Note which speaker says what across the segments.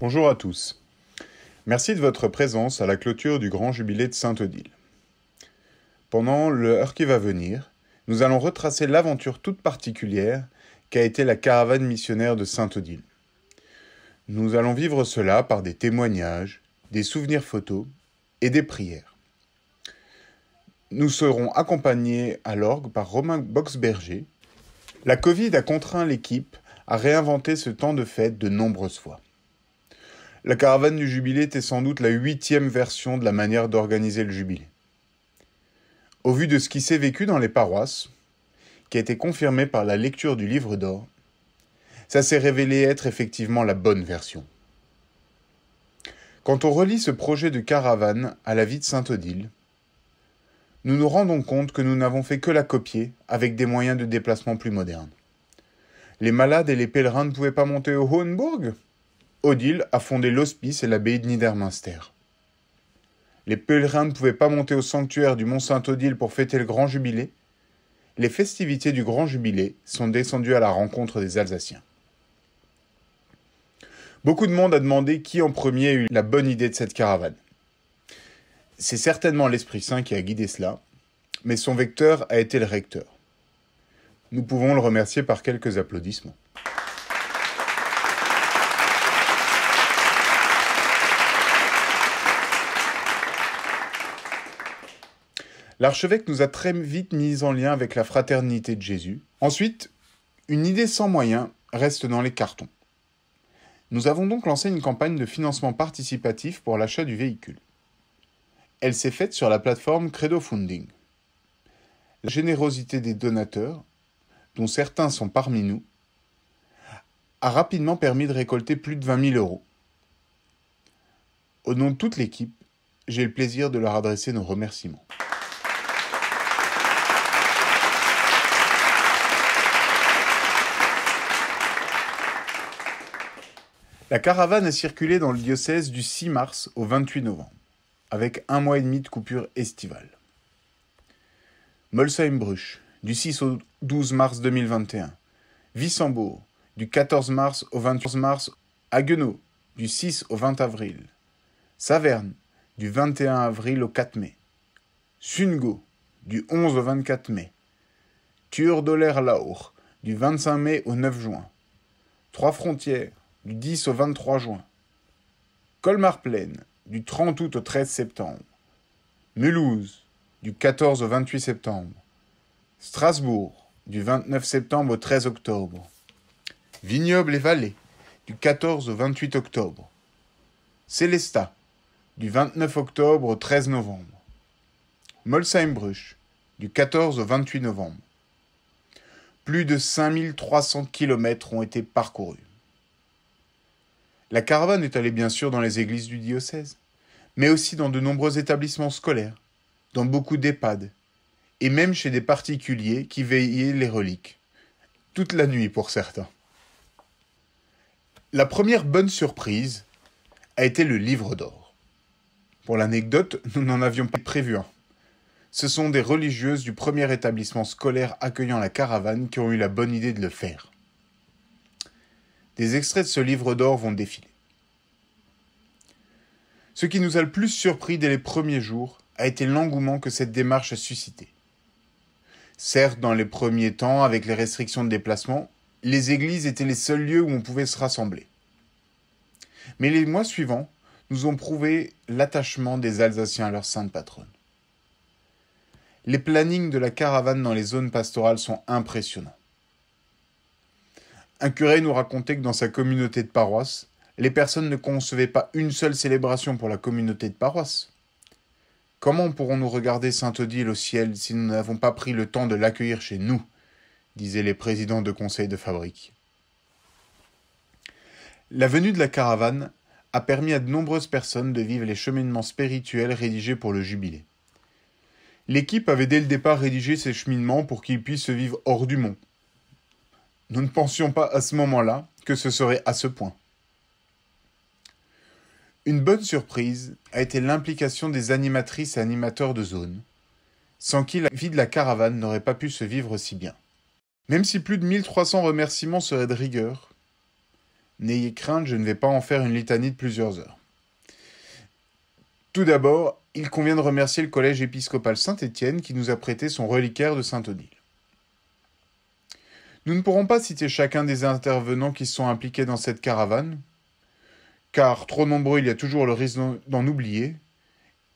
Speaker 1: Bonjour à tous. Merci de votre présence à la clôture du Grand Jubilé de Sainte-Odile. Pendant l'heure qui va venir, nous allons retracer l'aventure toute particulière qu'a été la caravane missionnaire de Sainte-Odile. Nous allons vivre cela par des témoignages, des souvenirs photos et des prières. Nous serons accompagnés à l'orgue par Romain Boxberger. La Covid a contraint l'équipe à réinventer ce temps de fête de nombreuses fois. La caravane du Jubilé était sans doute la 8e version de la manière d'organiser le Jubilé. Au vu de ce qui s'est vécu dans les paroisses, qui a été confirmé par la lecture du Livre d'Or, ça s'est révélé être effectivement la bonne version. Quand on relie ce projet de caravane à la vie de Sainte-Odile, nous nous rendons compte que nous n'avons fait que la copier avec des moyens de déplacement plus modernes. Les malades et les pèlerins ne pouvaient pas monter au Hohenburg. Odile a fondé l'hospice et l'abbaye de Niedermünster. Les pèlerins ne pouvaient pas monter au sanctuaire du Mont Sainte-Odile pour fêter le Grand Jubilé. Les festivités du Grand Jubilé sont descendues à la rencontre des Alsaciens. Beaucoup de monde a demandé qui en premier a eu la bonne idée de cette caravane. C'est certainement l'Esprit Saint qui a guidé cela, mais son vecteur a été le recteur. Nous pouvons le remercier par quelques applaudissements. L'archevêque nous a très vite mis en lien avec la fraternité de Jésus. Ensuite, une idée sans moyens reste dans les cartons. Nous avons donc lancé une campagne de financement participatif pour l'achat du véhicule. Elle s'est faite sur la plateforme Credo Funding. La générosité des donateurs, dont certains sont parmi nous, a rapidement permis de récolter plus de 20 000 euros. Au nom de toute l'équipe, j'ai le plaisir de leur adresser nos remerciements. La caravane a circulé dans le diocèse du 6 mars au 28 novembre, avec 1 mois et demi de coupure estivale. Molsheim-Bruch, du 6 au 12 mars 2021. Wissembourg, du 14 mars au 28 mars. Haguenau, du 6 au 20 avril. Saverne, du 21 avril au 4 mai. Sungo, du 11 au 24 mai. Thuur-Doller-Lauch, du 25 mai au 9 juin. Trois-Frontières, du 10 au 23 juin. Colmar-Plaine, du 30 août au 13 septembre. Mulhouse, du 14 au 28 septembre. Strasbourg, du 29 septembre au 13 octobre. Vignoble-et-Vallée, du 14 au 28 octobre. Sélestat, du 29 octobre au 13 novembre. Molsheim-Bruch, du 14 au 28 novembre. Plus de 5300 km ont été parcourus. La caravane est allée bien sûr dans les églises du diocèse, mais aussi dans de nombreux établissements scolaires, dans beaucoup d'EHPAD, et même chez des particuliers qui veillaient les reliques, toute la nuit pour certains. La première bonne surprise a été le Livre d'Or. Pour l'anecdote, nous n'en avions pas prévu un. Ce sont des religieuses du premier établissement scolaire accueillant la caravane qui ont eu la bonne idée de le faire. Des extraits de ce Livre d'Or vont défiler. Ce qui nous a le plus surpris dès les premiers jours a été l'engouement que cette démarche a suscité. Certes, dans les premiers temps, avec les restrictions de déplacement, les églises étaient les seuls lieux où on pouvait se rassembler. Mais les mois suivants nous ont prouvé l'attachement des Alsaciens à leur sainte patronne. Les plannings de la caravane dans les zones pastorales sont impressionnants. Un curé nous racontait que dans sa communauté de paroisse, les personnes ne concevaient pas une seule célébration pour la communauté de paroisse. Comment pourrons-nous regarder Sainte-Odile au ciel si nous n'avons pas pris le temps de l'accueillir chez nous, disaient les présidents de conseils de fabrique. La venue de la caravane a permis à de nombreuses personnes de vivre les cheminements spirituels rédigés pour le Jubilé. L'équipe avait dès le départ rédigé ces cheminements pour qu'ils puissent se vivre hors du mont. Nous ne pensions pas à ce moment-là que ce serait à ce point. Une bonne surprise a été l'implication des animatrices et animateurs de zone, sans qui la vie de la caravane n'aurait pas pu se vivre aussi bien. Même si plus de 1300 remerciements seraient de rigueur, N'ayez crainte, je ne vais pas en faire une litanie de plusieurs heures. Tout d'abord, il convient de remercier le collège épiscopal Saint-Étienne qui nous a prêté son reliquaire de Saint-Odile. Nous ne pourrons pas citer chacun des intervenants qui sont impliqués dans cette caravane, car trop nombreux, il y a toujours le risque d'en oublier,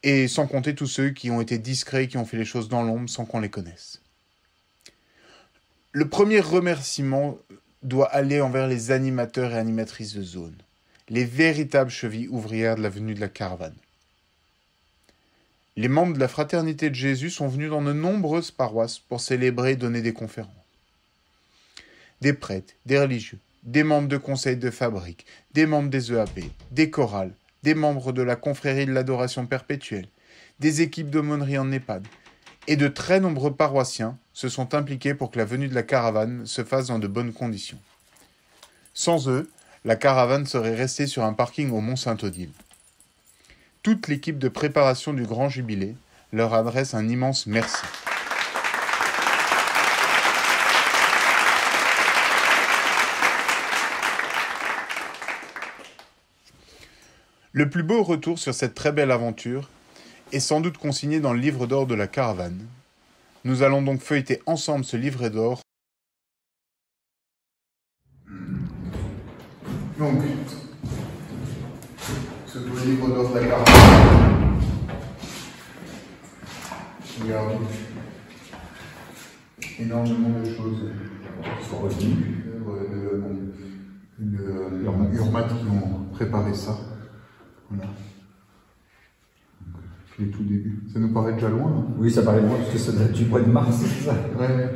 Speaker 1: et sans compter tous ceux qui ont été discrets, qui ont fait les choses dans l'ombre sans qu'on les connaisse. Le premier remerciement doit aller envers les animateurs et animatrices de zone, les véritables chevilles ouvrières de la venue de la caravane. Les membres de la Fraternité de Jésus sont venus dans de nombreuses paroisses pour célébrer et donner des conférences. Des prêtres, des religieux, des membres de conseils de fabrique, des membres des EAP, des chorales, des membres de la confrérie de l'adoration perpétuelle, des équipes d'aumônerie en EHPAD, et de très nombreux paroissiens se sont impliqués pour que la venue de la caravane se fasse dans de bonnes conditions. Sans eux, la caravane serait restée sur un parking au Mont-Saint-Odile. Toute l'équipe de préparation du Grand Jubilé leur adresse un immense merci. Le plus beau retour sur cette très belle aventure est sans doute consigné dans le livre d'or de la caravane. Nous allons donc feuilleter ensemble ce livret d'or. Donc, ce beau livre d'or de la caravane. Regardez. Énormément de choses qui sont retenues. Urmat qui ont préparé ça. Voilà. Les tout début. Ça nous paraît déjà loin. Hein.
Speaker 2: Oui, ça paraît loin parce que ça date du mois de mars, c'est ça.
Speaker 1: Ouais.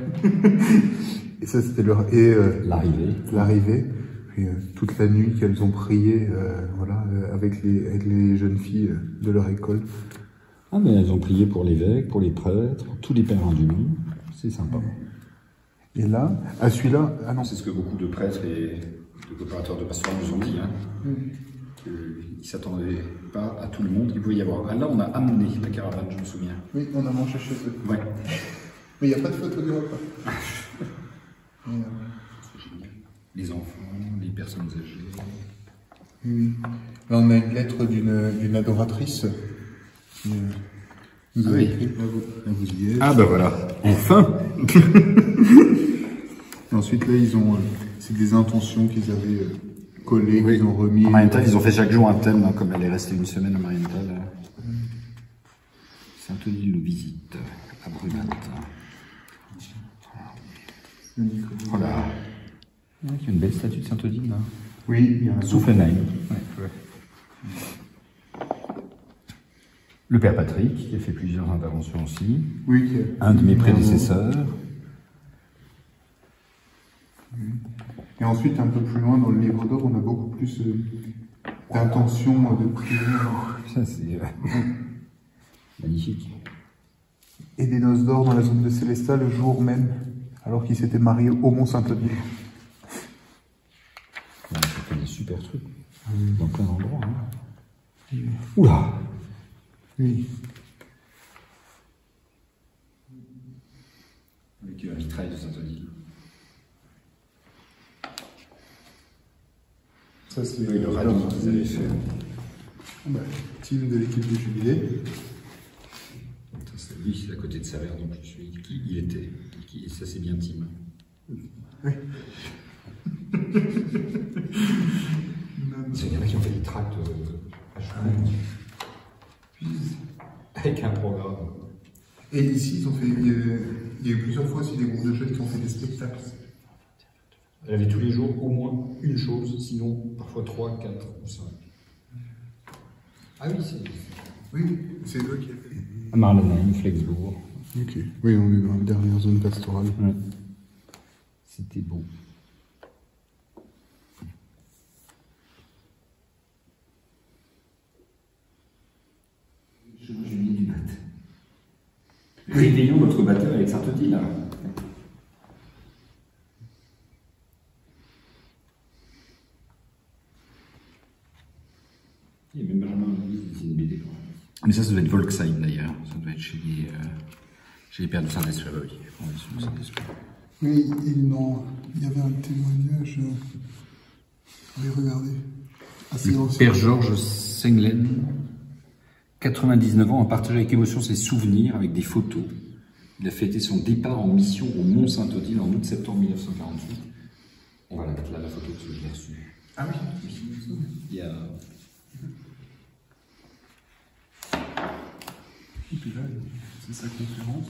Speaker 1: Et ça, c'était
Speaker 2: l'arrivée.
Speaker 1: L'arrivée. Puis toute la nuit qu'elles ont prié, voilà, avec les jeunes filles de leur école.
Speaker 2: Ah, mais elles ont prié pour l'évêque, pour les prêtres, pour tous les pèlerins du monde. C'est sympa.
Speaker 1: Et là, à celui-là,
Speaker 2: ah non, c'est ce que beaucoup de prêtres et de préparateurs de pastoral nous ont dit. Hein. Ils ne s'attendaient pas à tout le monde qu'il pouvait y avoir. Ah, là, on a amené la caravane, je me souviens.
Speaker 1: Oui, on a mangé chez eux.
Speaker 2: Ouais.
Speaker 1: Mais il n'y a pas de photo du repas.
Speaker 2: Les enfants, les personnes âgées.
Speaker 1: Oui. Là, on a une lettre d'une adoratrice qui nous a écrit. Là, vous y êtes.
Speaker 2: Ah, bah voilà. Enfin.
Speaker 1: Et ensuite, là, c'est des intentions qu'ils avaient collées,
Speaker 2: oui.
Speaker 1: Qu'ils ont remis.
Speaker 2: À Marienthal, ils ont fait chaque jour un thème, hein, comme elle est restée une semaine à Marienthal. Saint-Odile nous visite à Brumat. Voilà. Il y a une belle statue de Saint-Odile là.
Speaker 1: Oui, il y a un
Speaker 2: Soufflenheim. Ouais. Le Père Patrick, qui a fait plusieurs interventions aussi.
Speaker 1: Oui,
Speaker 2: un de mes prédécesseurs.
Speaker 1: Et ensuite, un peu plus loin dans le livre d'or, on a beaucoup plus d'intentions de prière.
Speaker 2: Ça, c'est magnifique.
Speaker 1: Et des noces d'or dans la zone de Célestat le jour même, alors qu'ils s'étaient mariés au Mont-Saint-Odile.
Speaker 2: Ça fait des super trucs, dans plein d'endroits. Hein. Oula!
Speaker 1: Oui.
Speaker 2: Avec un vitrail de Saint-Odile.
Speaker 1: Ça, c'est
Speaker 2: le rallye qu'ils avaient fait.
Speaker 1: Team de l'équipe du Jubilé.
Speaker 2: C'est lui, c'est à côté de Saverne, donc je suis qui il était. Ça, c'est bien Tim.
Speaker 1: Oui.
Speaker 2: Il y en a qui ont fait des tracts à cheval. Avec un programme.
Speaker 1: Et ici, il y a eu plusieurs fois aussi des groupes de jeunes qui ont fait des spectacles.
Speaker 2: Elle avait tous les jours au moins une chose, sinon parfois 3, 4 ou 5. Ah oui,
Speaker 1: c'est eux qui ont fait.
Speaker 2: À Marlenheim, Flexbourg.
Speaker 1: Ok. Oui, on est dans la dernière zone pastorale.
Speaker 2: Ouais. C'était beau. Je dis du bat. Réveillons notre batteur avec Saint-Odile, là. Il y a même Benjamin qui dessine des BD. Mais ça doit être Volksheim d'ailleurs. Ça doit être chez les pères de Saint-Esprit.
Speaker 1: Oui, il y avait un témoignage.
Speaker 3: Mais regardez.
Speaker 2: Le père Georges Senglen, 99 ans, a partagé avec émotion ses souvenirs avec des photos. Il a fêté son départ en mission au Mont-Saint-Odile en août-septembre 1948. On va la mettre là, la photo, parce que je l'ai reçue.
Speaker 3: Ah oui.
Speaker 2: Il y a...
Speaker 3: Et puis là, c'est sa conférence.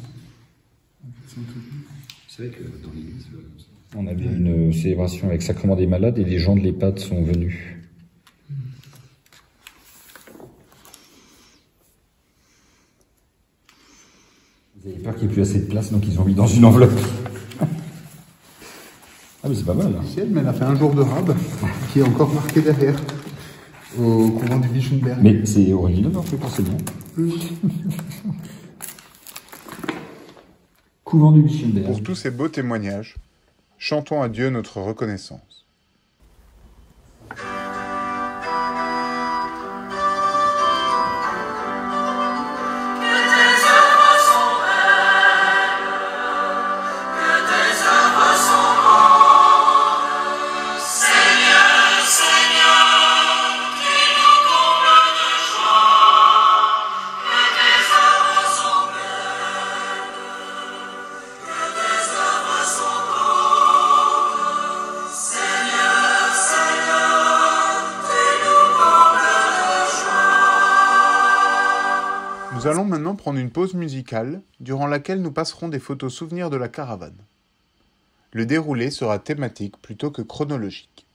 Speaker 2: Vous savez que dans l'église, on avait une célébration avec Sacrement des Malades et les gens de l'EHPAD sont venus. Ils avaient peur qu'il n'y ait plus assez de place, donc ils ont mis dans une enveloppe. Ah mais c'est pas mal. Hein.
Speaker 3: Mais elle a fait un jour de rab, qui est encore marqué derrière, au couvent du Bischenberg.
Speaker 2: Mais c'est original, en fait, c'est bien. Couvent du Bischenberg.
Speaker 1: Pour tous ces beaux témoignages, chantons à Dieu notre reconnaissance. Nous allons maintenant prendre une pause musicale, durant laquelle nous passerons des photos souvenirs de la caravane. Le déroulé sera thématique plutôt que chronologique.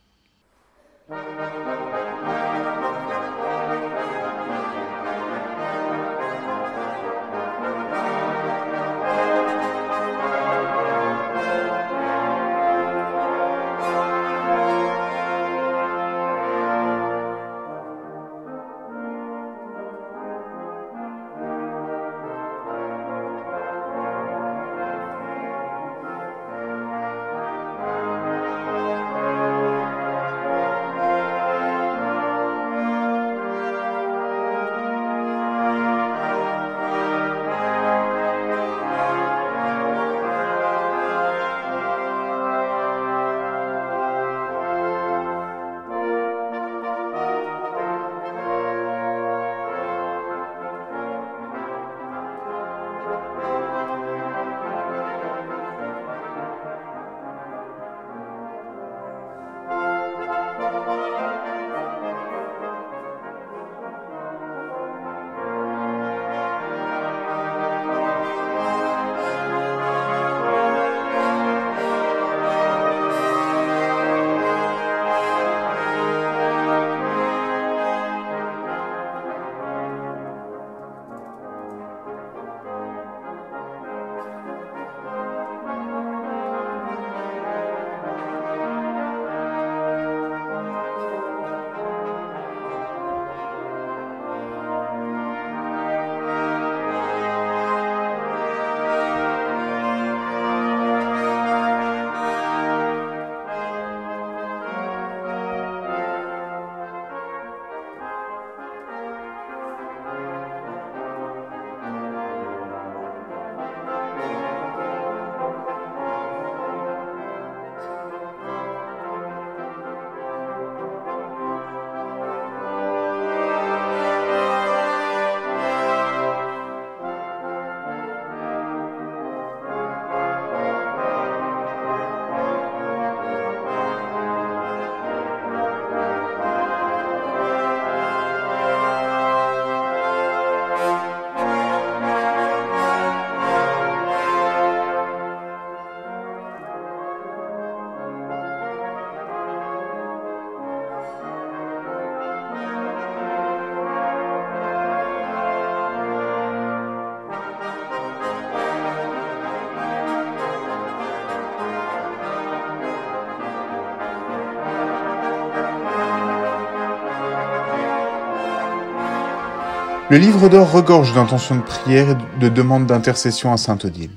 Speaker 1: Le livre d'or regorge d'intentions de prière et de demandes d'intercession à Sainte Odile.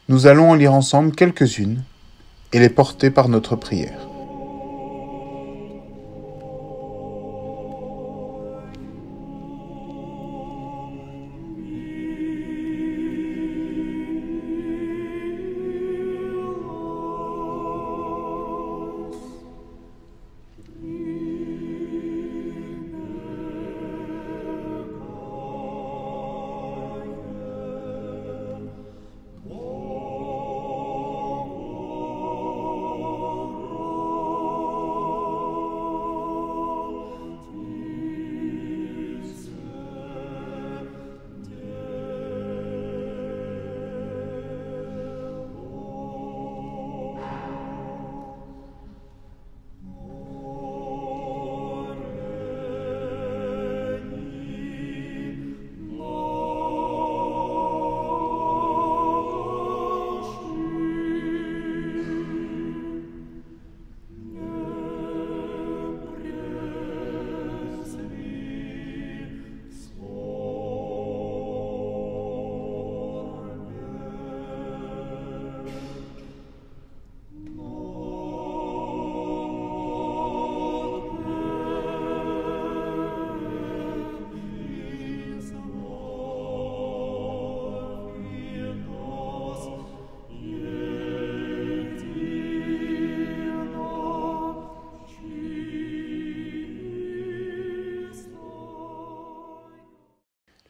Speaker 1: Nous allons en lire ensemble quelques-unes et les porter par notre prière.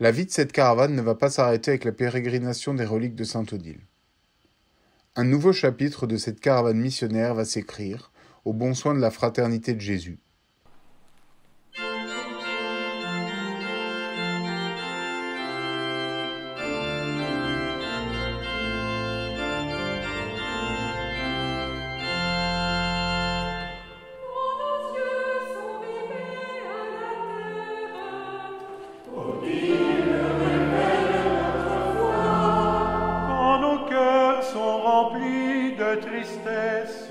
Speaker 1: La vie de cette caravane ne va pas s'arrêter avec la pérégrination des reliques de Sainte-Odile. Un nouveau chapitre de cette caravane missionnaire va s'écrire, au bon soin de la Fraternité de Jésus.
Speaker 4: Sont remplis de tristesse.